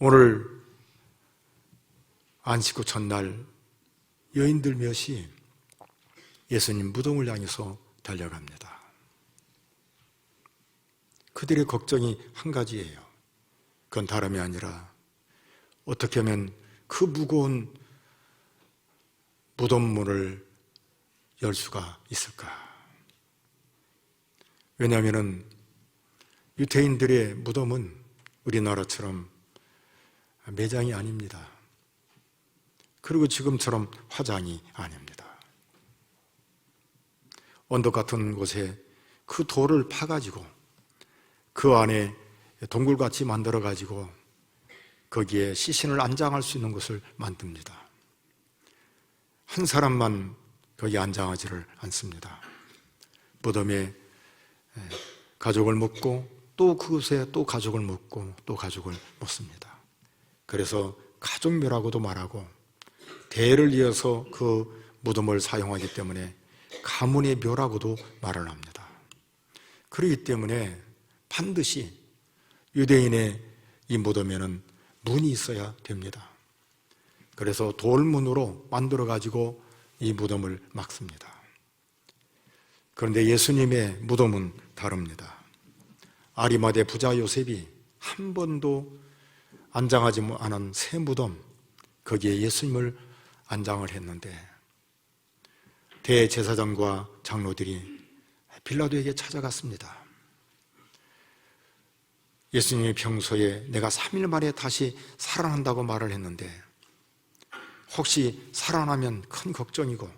오늘 안식 후 첫날 여인들 몇이 예수님 무덤을 향해서 달려갑니다. 그들의 걱정이 한 가지예요. 그건 다름이 아니라 어떻게 하면 그 무거운 무덤문을 열 수가 있을까? 왜냐하면 유대인들의 무덤은 우리나라처럼 매장이 아닙니다. 그리고 지금처럼 화장이 아닙니다. 언덕 같은 곳에 그 돌을 파가지고 그 안에 동굴같이 만들어가지고 거기에 시신을 안장할 수 있는 곳을 만듭니다. 한 사람만 거기 안장하지를 않습니다. 무덤에 가족을 묻고 또 그곳에 또 가족을 묻고 또 가족을 묻습니다. 그래서 가족묘라고도 말하고 대를 이어서 그 무덤을 사용하기 때문에 가문의 묘라고도 말을 합니다. 그렇기 때문에 반드시 유대인의 이 무덤에는 문이 있어야 됩니다. 그래서 돌문으로 만들어가지고 이 무덤을 막습니다. 그런데 예수님의 무덤은 다릅니다. 아리마대 부자 요셉이 한 번도 안장하지 않은 새 무덤, 거기에 예수님을 안장을 했는데 대제사장과 장로들이 빌라도에게 찾아갔습니다. 예수님이 평소에 내가 3일 만에 다시 살아난다고 말을 했는데 혹시 살아나면 큰 걱정이고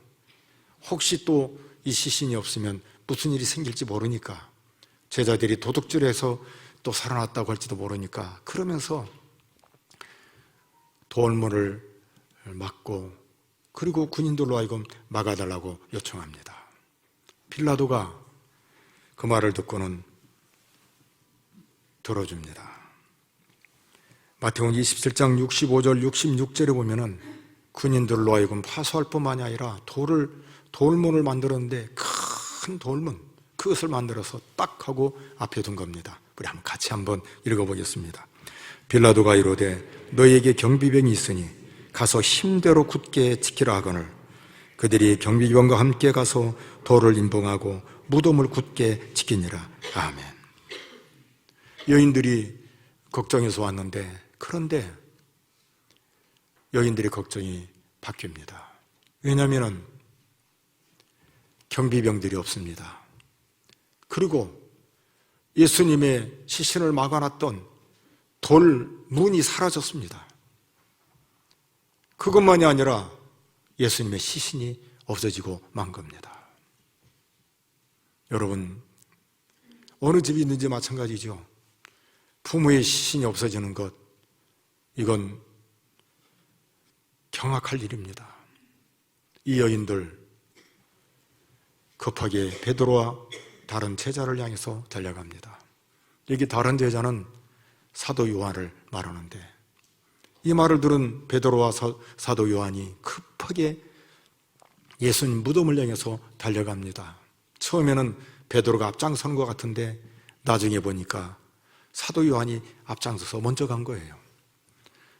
혹시 또 이 시신이 없으면 무슨 일이 생길지 모르니까 제자들이 도둑질해서 또 살아났다고 할지도 모르니까 그러면서 돌문을 막고 그리고 군인들로 하여금 막아달라고 요청합니다. 빌라도가 그 말을 듣고는 들어줍니다. 마태복음 27장 65절 66절에 보면은 군인들로 하여금 파수할 뿐만이 아니라 돌문을 만들었는데 큰 돌문 그것을 만들어서 딱 하고 앞에 둔 겁니다. 우리 같이 한번 읽어보겠습니다. 빌라도가 이르되 너희에게 경비병이 있으니 가서 힘대로 굳게 지키라 하거늘 그들이 경비병과 함께 가서 돌을 임봉하고 무덤을 굳게 지키니라. 아멘. 여인들이 걱정해서 왔는데 그런데 여인들의 걱정이 바뀝니다. 왜냐하면 경비병들이 없습니다. 그리고 예수님의 시신을 막아놨던 돌문이 사라졌습니다. 그것만이 아니라 예수님의 시신이 없어지고 만 겁니다. 여러분, 어느 집이 있는지 마찬가지죠. 부모의 시신이 없어지는 것, 이건 경악할 일입니다. 이 여인들 급하게 베드로와 다른 제자를 향해서 달려갑니다. 여기 다른 제자는 사도 요한을 말하는데 이 말을 들은 베드로와 사도 요한이 급하게 예수님 무덤을 향해서 달려갑니다. 처음에는 베드로가 앞장서는 것 같은데 나중에 보니까 사도 요한이 앞장서서 먼저 간 거예요.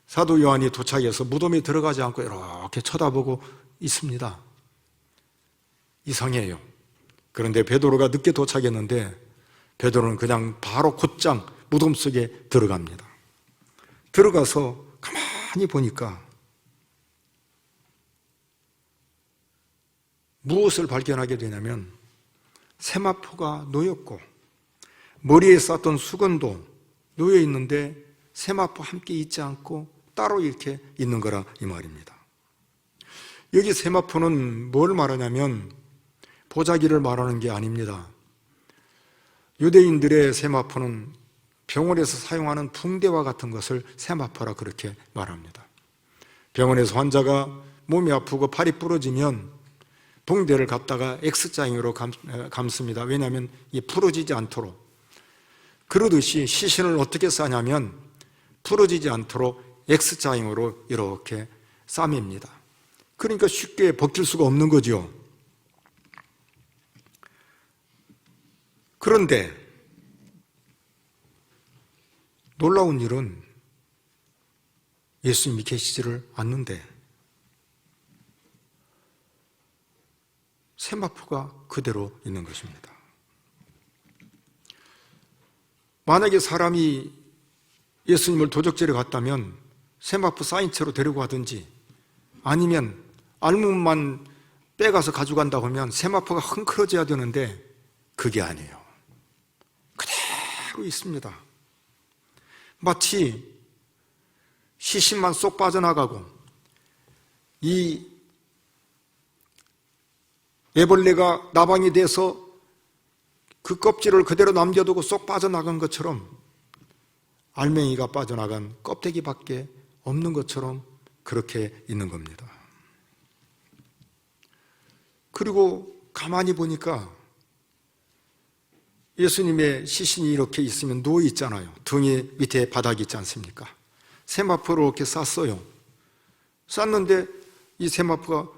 사도 요한이 도착해서 무덤에 들어가지 않고 이렇게 쳐다보고 있습니다. 이상해요. 그런데 베드로가 늦게 도착했는데 베드로는 그냥 바로 곧장 무덤 속에 들어갑니다. 들어가서 가만히 보니까 무엇을 발견하게 되냐면 세마포가 놓였고 머리에 쌌던 수건도 놓여 있는데 세마포 함께 있지 않고 따로 이렇게 있는 거라 이 말입니다. 여기 세마포는 뭘 말하냐면 보자기를 말하는 게 아닙니다. 유대인들의 세마포는 병원에서 사용하는 붕대와 같은 것을 세마포라 그렇게 말합니다. 병원에서 환자가 몸이 아프고 팔이 부러지면 붕대를 갖다가 X자형으로 감습니다. 왜냐하면 이 부러지지 않도록. 그러듯이 시신을 어떻게 싸냐면 부러지지 않도록 X자형으로 이렇게 싸맵니다. 그러니까 쉽게 벗길 수가 없는 거죠. 그런데 놀라운 일은 예수님이 계시지를 않는데 세마포가 그대로 있는 것입니다. 만약에 사람이 예수님을 도적질에 갔다면 세마포 쌓인 채로 데리고 가든지 아니면 알몸만 빼가서 가져간다고 하면 세마포가 흥크러져야 되는데 그게 아니에요. 그대로 있습니다. 마치 시신만 쏙 빠져나가고 이 애벌레가 나방이 돼서 그 껍질을 그대로 남겨두고 쏙 빠져나간 것처럼 알맹이가 빠져나간 껍데기밖에 없는 것처럼 그렇게 있는 겁니다. 그리고 가만히 보니까 예수님의 시신이 이렇게 있으면 누워 있잖아요. 등이 밑에 바닥이 있지 않습니까? 세마포로 이렇게 쌌어요. 쌌는데 이 세마포가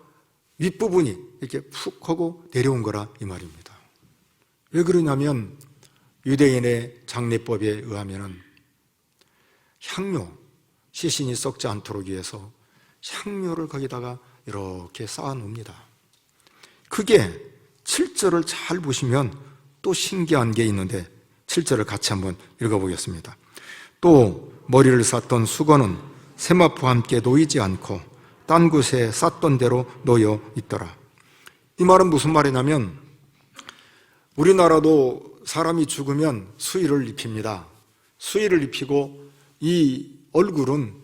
윗부분이 이렇게 푹 하고 내려온 거라 이 말입니다. 왜 그러냐면 유대인의 장례법에 의하면은 향료, 시신이 썩지 않도록 위해서 향료를 거기다가 이렇게 쌓아 놓습니다. 그게 7절을 잘 보시면 또 신기한 게 있는데 7절을 같이 한번 읽어보겠습니다. 또 머리를 쌌던 수건은 세마포와 함께 놓이지 않고 딴 곳에 쌌던 대로 놓여 있더라. 이 말은 무슨 말이냐면 우리나라도 사람이 죽으면 수의를 입힙니다. 수의를 입히고 이 얼굴은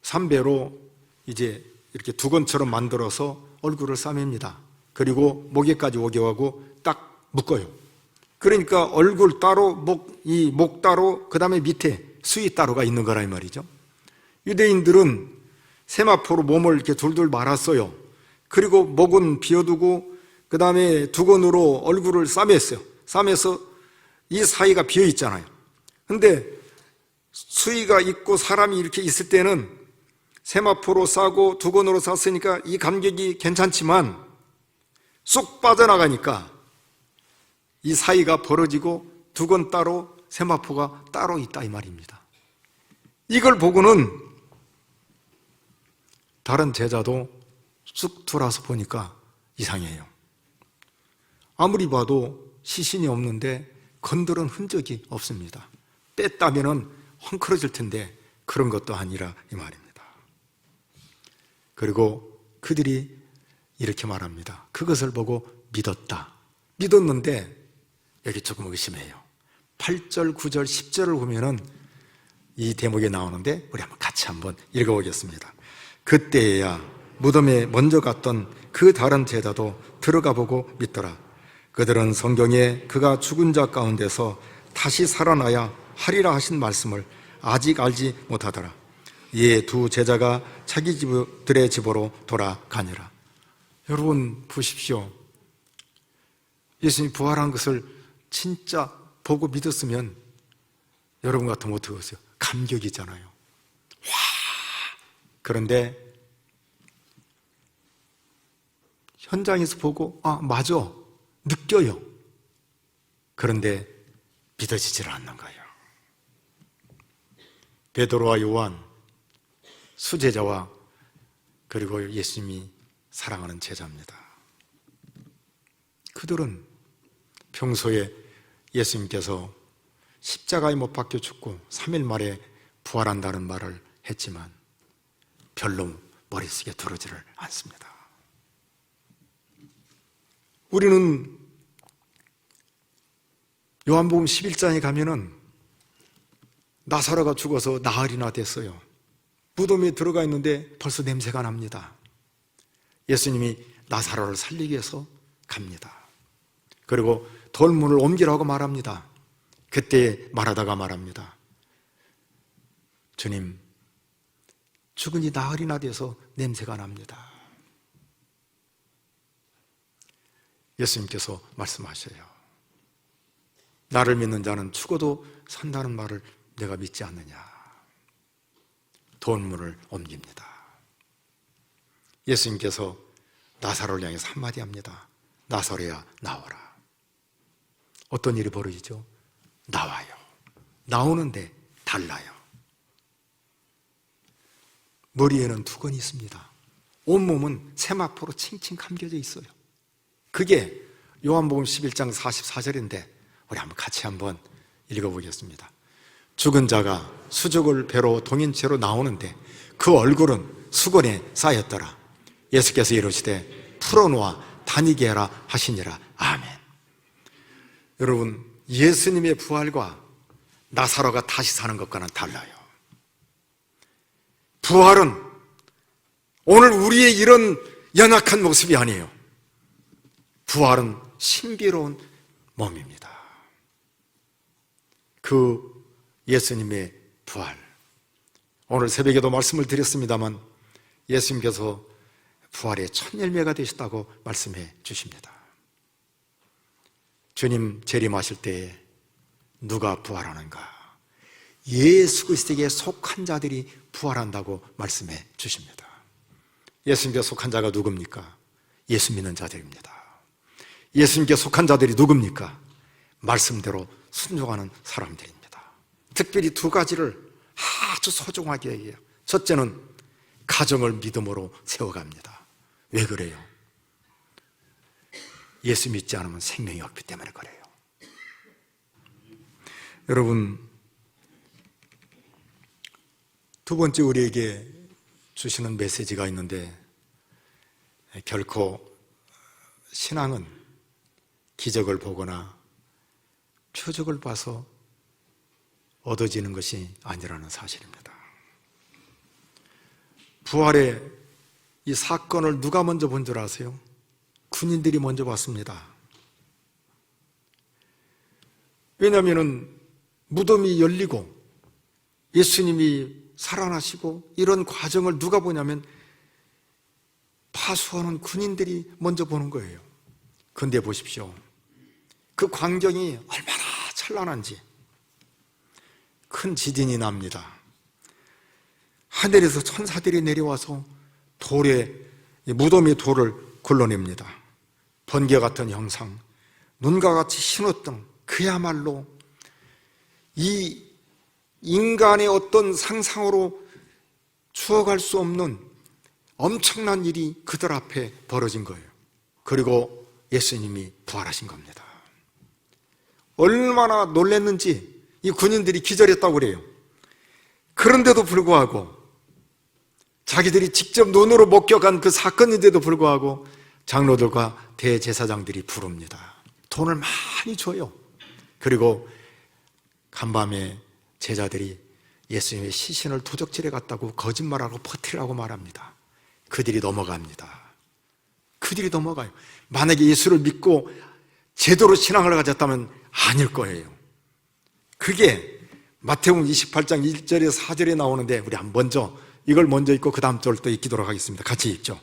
삼배로 이제 이렇게 두건처럼 만들어서 얼굴을 싸맵니다. 그리고 목에까지 오게 하고 딱 묶어요. 그러니까 얼굴 따로, 목 따로, 그 다음에 밑에 수의 따로가 있는 거라 이 말이죠. 유대인들은 세마포로 몸을 이렇게 둘둘 말았어요. 그리고 목은 비워두고 그 다음에 두건으로 얼굴을 싸맸어요. 싸매서 이 사이가 비어 있잖아요. 근데 수의가 있고 사람이 이렇게 있을 때는 세마포로 싸고 두건으로 쌌으니까 이 간격이 괜찮지만 쏙 빠져나가니까 이 사이가 벌어지고 두건 따로 세마포가 따로 있다 이 말입니다. 이걸 보고는 다른 제자도 쑥 돌아서 보니까 이상해요. 아무리 봐도 시신이 없는데 건드린 흔적이 없습니다. 뺐다면은 헝클어질 텐데 그런 것도 아니라 이 말입니다. 그리고 그들이 이렇게 말합니다. 그것을 보고 믿었다. 믿었는데 여기 조금 의심해요. 8절, 9절, 10절을 보면은 이 대목에 나오는데 우리 한번 같이 한번 읽어보겠습니다. 그때야 무덤에 먼저 갔던 그 다른 제자도 들어가 보고 믿더라. 그들은 성경에 그가 죽은 자 가운데서 다시 살아나야 하리라 하신 말씀을 아직 알지 못하더라. 이에 두 제자가 자기 집들의 집으로 돌아가니라. 여러분 보십시오. 예수님이 부활한 것을 진짜 보고 믿었으면 여러분 같으면 어떻게 하세요? 감격이잖아요. 와! 그런데 현장에서 보고 맞아 느껴요. 그런데 믿어지질 않는 거예요. 베드로와 요한 수제자와 그리고 예수님이 사랑하는 제자입니다. 그들은 평소에 예수님께서 십자가에 못 박혀 죽고 3일 만에 부활한다는 말을 했지만 별로 머릿속에 들어오지를 않습니다. 우리는 요한복음 11장에 가면은 나사로가 죽어서 나흘이나 됐어요. 무덤에 들어가 있는데 벌써 냄새가 납니다. 예수님이 나사로를 살리기 위해서 갑니다. 그리고 돌문을 옮기라고 말합니다. 그때 말하다가 말합니다. 주님, 죽은 지 나흘이나 돼서 냄새가 납니다. 예수님께서 말씀하셔요. 나를 믿는 자는 죽어도 산다는 말을 내가 믿지 않느냐. 돈문을 옮깁니다. 예수님께서 나사로를 향해서 한마디 합니다. 나사로야 나와라. 어떤 일이 벌어지죠? 나와요. 나오는데 달라요. 머리에는 두건이 있습니다. 온몸은 세마포로 칭칭 감겨져 있어요. 그게 요한복음 11장 44절인데 우리 같이 한번 읽어보겠습니다. 죽은 자가 수족을 배로 동인채로 나오는데 그 얼굴은 수건에 쌓였더라. 예수께서 이르시되 풀어놓아 다니게 해라 하시니라. 아멘. 여러분, 예수님의 부활과 나사로가 다시 사는 것과는 달라요. 부활은 오늘 우리의 이런 연약한 모습이 아니에요. 부활은 신비로운 몸입니다. 그 예수님의 부활, 오늘 새벽에도 말씀을 드렸습니다만 예수님께서 부활의 첫 열매가 되셨다고 말씀해 주십니다. 주님 재림하실 때에 누가 부활하는가? 예수 그리스도에게 속한 자들이 부활한다고 말씀해 주십니다. 예수님께 속한 자가 누굽니까? 예수 믿는 자들입니다. 예수님께 속한 자들이 누굽니까? 말씀대로 순종하는 사람들입니다. 특별히 두 가지를 아주 소중하게 얘기해요. 첫째는 가정을 믿음으로 세워갑니다. 왜 그래요? 예수 믿지 않으면 생명이 없기 때문에 그래요. 여러분, 두 번째 우리에게 주시는 메시지가 있는데, 결코 신앙은 기적을 보거나 표적을 봐서 얻어지는 것이 아니라는 사실입니다. 부활의 이 사건을 누가 먼저 본 줄 아세요? 군인들이 먼저 봤습니다. 왜냐하면 무덤이 열리고 예수님이 살아나시고 이런 과정을 누가 보냐면 파수하는 군인들이 먼저 보는 거예요. 그런데 보십시오. 그 광경이 얼마나 찬란한지. 큰 지진이 납니다. 하늘에서 천사들이 내려와서 무덤의 돌을 굴러냅니다. 번개 같은 형상, 눈과 같이 신호등, 그야말로 이 인간의 어떤 상상으로 추억할 수 없는 엄청난 일이 그들 앞에 벌어진 거예요. 그리고 예수님이 부활하신 겁니다. 얼마나 놀랐는지 이 군인들이 기절했다고 그래요. 그런데도 불구하고 자기들이 직접 눈으로 목격한 그 사건인데도 불구하고 장로들과 대제사장들이 부릅니다. 돈을 많이 줘요. 그리고 간밤에 제자들이 예수님의 시신을 도적질해 갔다고 거짓말하고 퍼뜨리라고 말합니다. 그들이 넘어갑니다. 그들이 넘어가요. 만약에 예수를 믿고 제대로 신앙을 가졌다면 아닐 거예요. 그게 마태복음 28장 1절에 4절에 나오는데 우리 이걸 먼저 읽고 그 다음 절도 읽도록 하겠습니다. 같이 읽죠.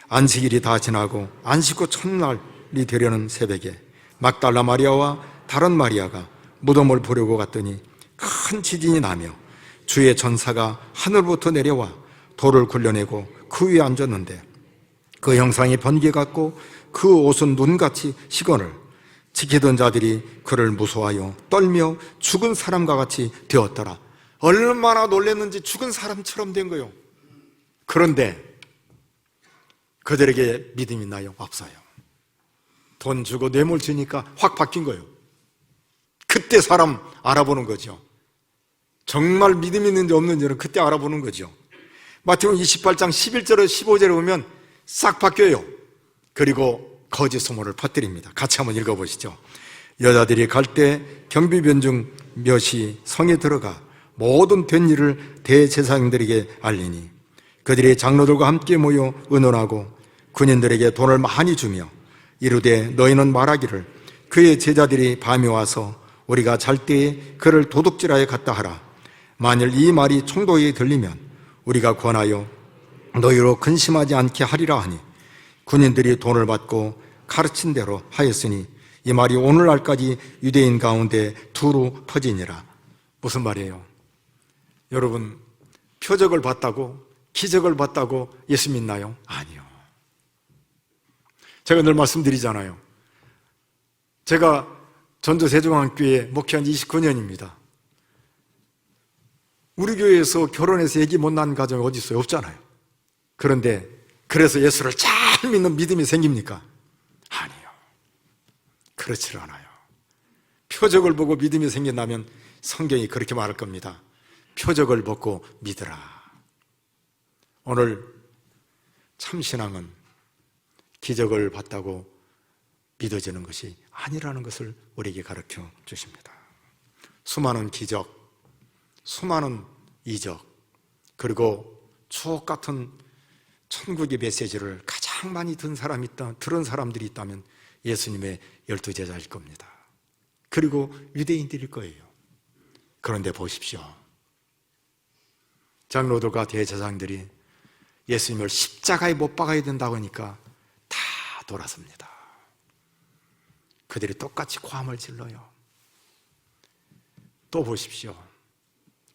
안식일이 다 지나고 안식 후 첫날이 되려는 새벽에 막달라 마리아와 다른 마리아가 무덤을 보려고 갔더니 큰 지진이 나며 주의 전사가 하늘부터 내려와 돌을 굴려내고 그 위에 앉았는데 그 형상이 번개 같고 그 옷은 눈같이 시건을 지키던 자들이 그를 무서워하여 떨며 죽은 사람과 같이 되었더라. 얼마나 놀랐는지 죽은 사람처럼 된 거예요. 그런데 그들에게 믿음이 있나요? 없어요. 돈 주고 뇌물 주니까 확 바뀐 거예요. 그때 사람 알아보는 거죠. 정말 믿음 있는지 없는지는 그때 알아보는 거죠. 마태복음 28장 11절에 15절에 보면 싹 바뀌어요. 그리고 거짓 소문을 퍼뜨립니다. 같이 한번 읽어보시죠. 여자들이 갈 때 경비병 중 몇이 성에 들어가 모든 된 일을 대제사장들에게 알리니 그들이 장로들과 함께 모여 의논하고 군인들에게 돈을 많이 주며 이르되 너희는 말하기를 그의 제자들이 밤에 와서 우리가 잘 때에 그를 도둑질하여 갔다 하라. 만일 이 말이 총독에게 들리면 우리가 권하여 너희로 근심하지 않게 하리라 하니 군인들이 돈을 받고 가르친 대로 하였으니 이 말이 오늘날까지 유대인 가운데 두루 퍼지니라. 무슨 말이에요? 여러분, 표적을 봤다고, 기적을 봤다고 예수 믿나요? 아니요. 제가 늘 말씀드리잖아요. 제가 전도세종학교에 목회한 지 29년입니다. 우리 교회에서 결혼해서 애기 못 낳은 가정이 어디 있어요? 없잖아요. 그런데 그래서 예수를 잘 믿는 믿음이 생깁니까? 아니요. 그렇지 않아요. 표적을 보고 믿음이 생긴다면 성경이 그렇게 말할 겁니다. 표적을 보고 믿으라. 오늘 참신앙은 기적을 봤다고 믿어지는 것이 아니라는 것을 우리에게 가르쳐 주십니다. 수많은 기적, 수많은 이적, 그리고 추억 같은 천국의 메시지를 가장 많이 들은 사람들이 있다면 예수님의 12제자일 겁니다. 그리고 유대인들일 거예요. 그런데 보십시오. 장로들과 대제사장들이 예수님을 십자가에 못 박아야 된다고 하니까 다 돌아섭니다. 그들이 똑같이 고함을 질러요. 또 보십시오.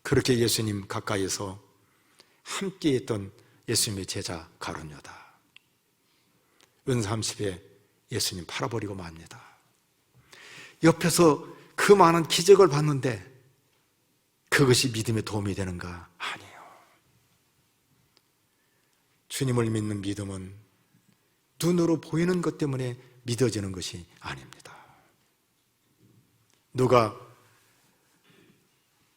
그렇게 예수님 가까이에서 함께 있던 예수님의 제자 가룟 유다, 은30에 예수님 팔아버리고 맙니다. 옆에서 그 많은 기적을 봤는데 그것이 믿음에 도움이 되는가? 아니에요. 주님을 믿는 믿음은 눈으로 보이는 것 때문에 믿어지는 것이 아닙니다. 누가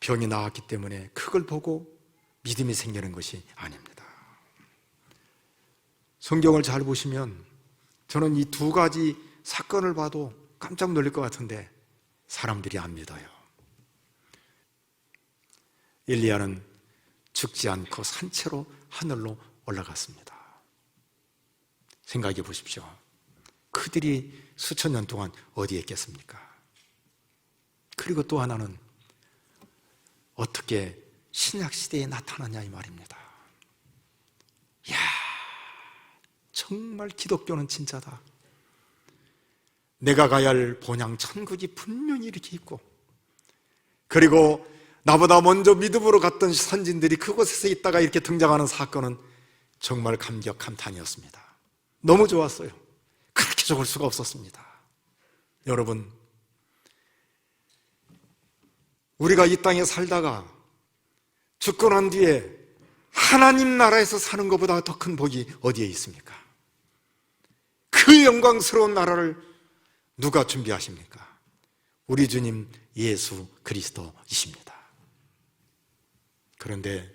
병이 나왔기 때문에 그걸 보고 믿음이 생기는 것이 아닙니다. 성경을 잘 보시면 저는 이 두 가지 사건을 봐도 깜짝 놀랄 것 같은데 사람들이 안 믿어요. 엘리야는 죽지 않고 산채로 하늘로 올라갔습니다. 생각해 보십시오. 그들이 수천 년 동안 어디에 있겠습니까? 그리고 또 하나는 어떻게 신약시대에 나타나냐 이 말입니다. 이야, 정말 기독교는 진짜다. 내가 가야 할 본향 천국이 분명히 이렇게 있고, 그리고 나보다 먼저 믿음으로 갔던 선진들이 그곳에서 있다가 이렇게 등장하는 사건은 정말 감격 감탄이었습니다. 너무 좋았어요. 그렇게 좋을 수가 없었습니다. 여러분, 우리가 이 땅에 살다가 죽고 난 뒤에 하나님 나라에서 사는 것보다 더 큰 복이 어디에 있습니까? 그 영광스러운 나라를 누가 준비하십니까? 우리 주님 예수 그리스도이십니다. 그런데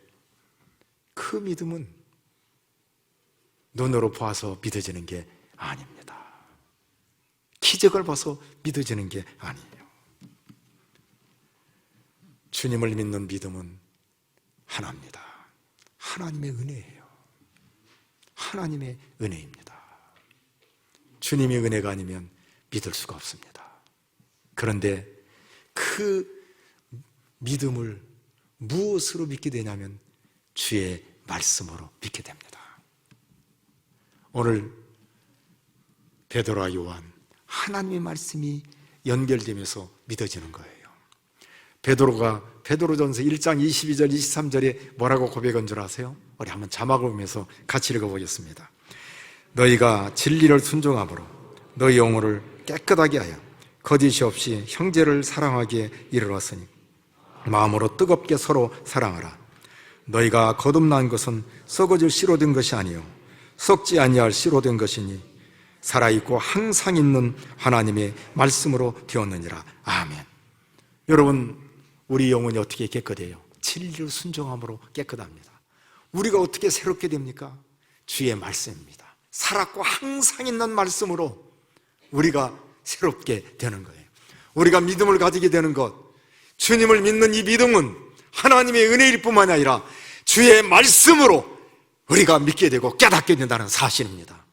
그 믿음은 눈으로 보아서 믿어지는 게 아닙니다. 기적을 봐서 믿어지는 게 아니에요. 주님을 믿는 믿음은 하나입니다. 하나님의 은혜예요. 하나님의 은혜입니다. 주님의 은혜가 아니면 믿을 수가 없습니다. 그런데 그 믿음을 무엇으로 믿게 되냐면 주의 말씀으로 믿게 됩니다. 오늘 베드로와 요한, 하나님의 말씀이 연결되면서 믿어지는 거예요. 베드로가 베드로전서 1장 22절 23절에 뭐라고 고백한 줄 아세요? 우리 한번 자막을 보면서 같이 읽어보겠습니다. 너희가 진리를 순종함으로 너희 영혼을 깨끗하게 하여 거짓이 없이 형제를 사랑하기에 이르렀으니 마음으로 뜨겁게 서로 사랑하라. 너희가 거듭난 것은 썩어질 씨로 된 것이 아니요 썩지 아니할 씨로 된 것이니 살아있고 항상 있는 하나님의 말씀으로 되었느니라. 아멘. 여러분, 우리 영혼이 어떻게 깨끗해요? 진리를 순종함으로 깨끗합니다. 우리가 어떻게 새롭게 됩니까? 주의 말씀입니다. 살았고 항상 있는 말씀으로 우리가 새롭게 되는 거예요. 우리가 믿음을 가지게 되는 것, 주님을 믿는 이 믿음은 하나님의 은혜일 뿐만이 아니라 주의 말씀으로 우리가 믿게 되고 깨닫게 된다는 사실입니다.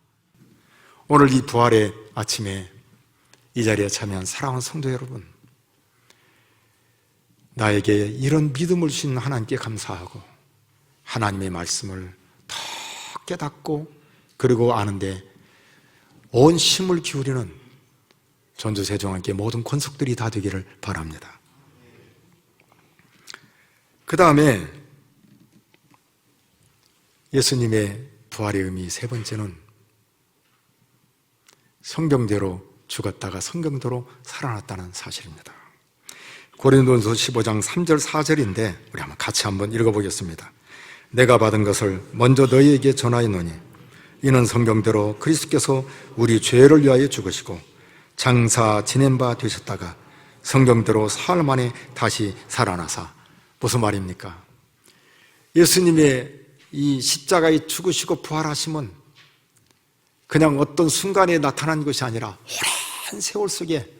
오늘 이 부활의 아침에 이 자리에 참여한 사랑하는 성도 여러분, 나에게 이런 믿음을 주신 하나님께 감사하고 하나님의 말씀을 더 깨닫고 그리고 아는데 온 힘을 기울이는 전주세종학교의 모든 권속들이 다 되기를 바랍니다. 그 다음에 예수님의 부활의 의미 세 번째는 성경대로 죽었다가 성경대로 살아났다는 사실입니다. 고린도전서 15장 3절 4절인데 우리 같이 한번 읽어보겠습니다. 내가 받은 것을 먼저 너희에게 전하였노니 이는 성경대로 그리스도께서 우리 죄를 위하여 죽으시고 장사 지낸 바 되셨다가 성경대로 사흘 만에 다시 살아나사. 무슨 말입니까? 예수님의 이 십자가에 죽으시고 부활하심은 그냥 어떤 순간에 나타난 것이 아니라 오랜 세월 속에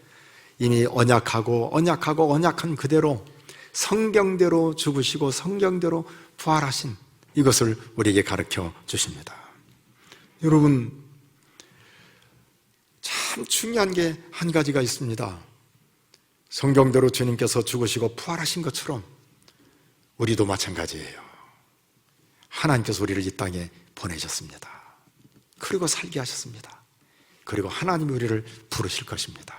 이미 언약한 그대로 성경대로 죽으시고 성경대로 부활하신 이것을 우리에게 가르쳐 주십니다. 여러분, 참 중요한 게 한 가지가 있습니다. 성경대로 주님께서 죽으시고 부활하신 것처럼 우리도 마찬가지예요. 하나님께서 우리를 이 땅에 보내셨습니다. 그리고 살게 하셨습니다. 그리고 하나님이 우리를 부르실 것입니다.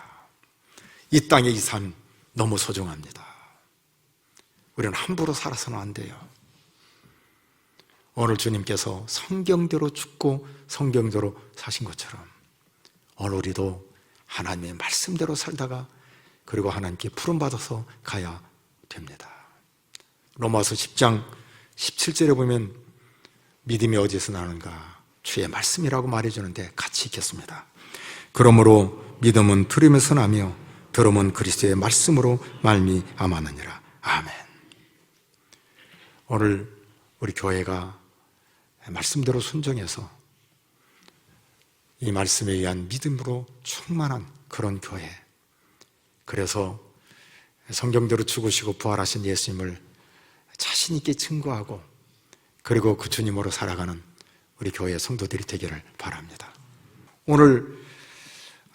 이 땅의 이 삶 너무 소중합니다. 우리는 함부로 살아서는 안 돼요. 오늘 주님께서 성경대로 죽고 성경대로 사신 것처럼 오늘 우리도 하나님의 말씀대로 살다가 그리고 하나님께 부름받아서 가야 됩니다. 로마서 10장 17절에 보면 믿음이 어디서 나는가? 주의 말씀이라고 말해주는데 같이 읽겠습니다. 그러므로 믿음은 들음에서 나며 들음은 그리스도의 말씀으로 말미암았느니라. 아멘. 오늘 우리 교회가 말씀대로 순종해서 이 말씀에 의한 믿음으로 충만한 그런 교회, 그래서 성경대로 죽으시고 부활하신 예수님을 자신 있게 증거하고 그리고 그 주님으로 살아가는 우리 교회 성도들이 되기를 바랍니다. 오늘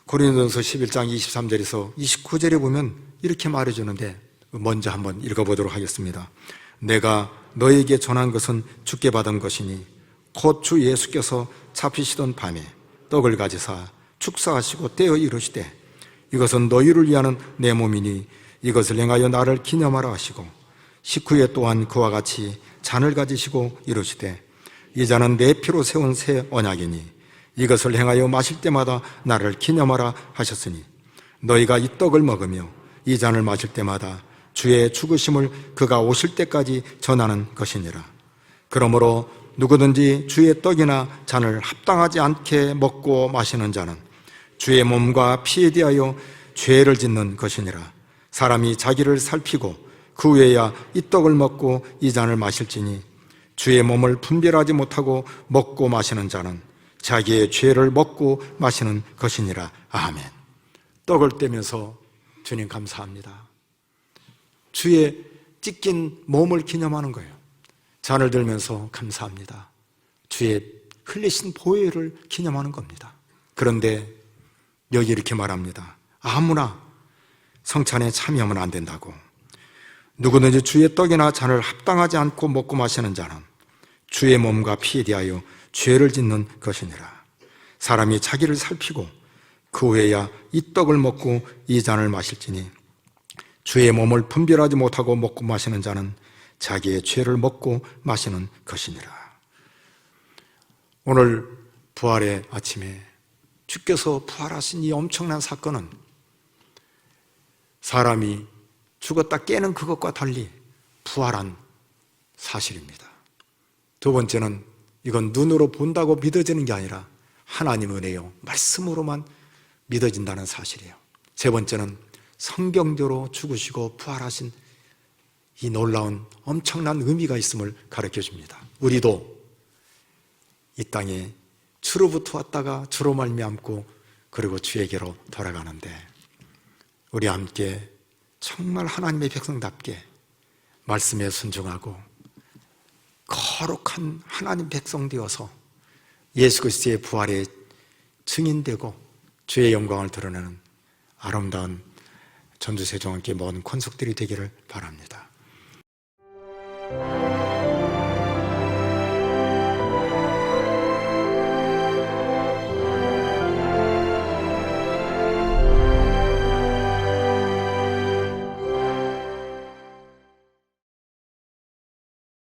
고린도전서 11장 23절에서 29절에 보면 이렇게 말해주는데 먼저 한번 읽어보도록 하겠습니다. 내가 너에게 전한 것은 주께 받은 것이니 곧 주 예수께서 잡히시던 밤에 떡을 가지사 축사하시고 떼어 이르시되 이것은 너희를 위하는 내 몸이니 이것을 행하여 나를 기념하라 하시고 식후에 또한 그와 같이 잔을 가지시고 이르시되 이 잔은 내 피로 세운 새 언약이니 이것을 행하여 마실 때마다 나를 기념하라 하셨으니 너희가 이 떡을 먹으며 이 잔을 마실 때마다 주의 죽으심을 그가 오실 때까지 전하는 것이니라. 그러므로 누구든지 주의 떡이나 잔을 합당하지 않게 먹고 마시는 자는 주의 몸과 피에 대하여 죄를 짓는 것이니라. 사람이 자기를 살피고 그 후에야 이 떡을 먹고 이 잔을 마실지니 주의 몸을 분별하지 못하고 먹고 마시는 자는 자기의 죄를 먹고 마시는 것이니라. 아멘. 떡을 떼면서 주님 감사합니다. 주의 찢긴 몸을 기념하는 거예요. 잔을 들면서 감사합니다. 주의 흘리신 보혈을 기념하는 겁니다. 그런데 여기 이렇게 말합니다. 아무나 성찬에 참여하면 안 된다고. 누구든지 주의 떡이나 잔을 합당하지 않고 먹고 마시는 자는 주의 몸과 피에 대하여 죄를 짓는 것이니라. 사람이 자기를 살피고 그 후에야 이 떡을 먹고 이 잔을 마실지니 주의 몸을 분별하지 못하고 먹고 마시는 자는 자기의 죄를 먹고 마시는 것이니라. 오늘 부활의 아침에 주께서 부활하신 이 엄청난 사건은 사람이 죽었다 깨는 그것과 달리 부활한 사실입니다. 두 번째는 이건 눈으로 본다고 믿어지는 게 아니라 하나님의 은혜요, 말씀으로만 믿어진다는 사실이에요. 세 번째는 성경대로 죽으시고 부활하신 이 놀라운 엄청난 의미가 있음을 가르쳐 줍니다. 우리도 이 땅에 주로부터 왔다가 주로 말미암고 그리고 주에게로 돌아가는데 우리 함께 정말 하나님의 백성답게 말씀에 순종하고 거룩한 하나님 백성 되어서 예수 그리스도의 부활에 증인되고 주의 영광을 드러내는 아름다운 전주세종함께 모든 권속들이 되기를 바랍니다.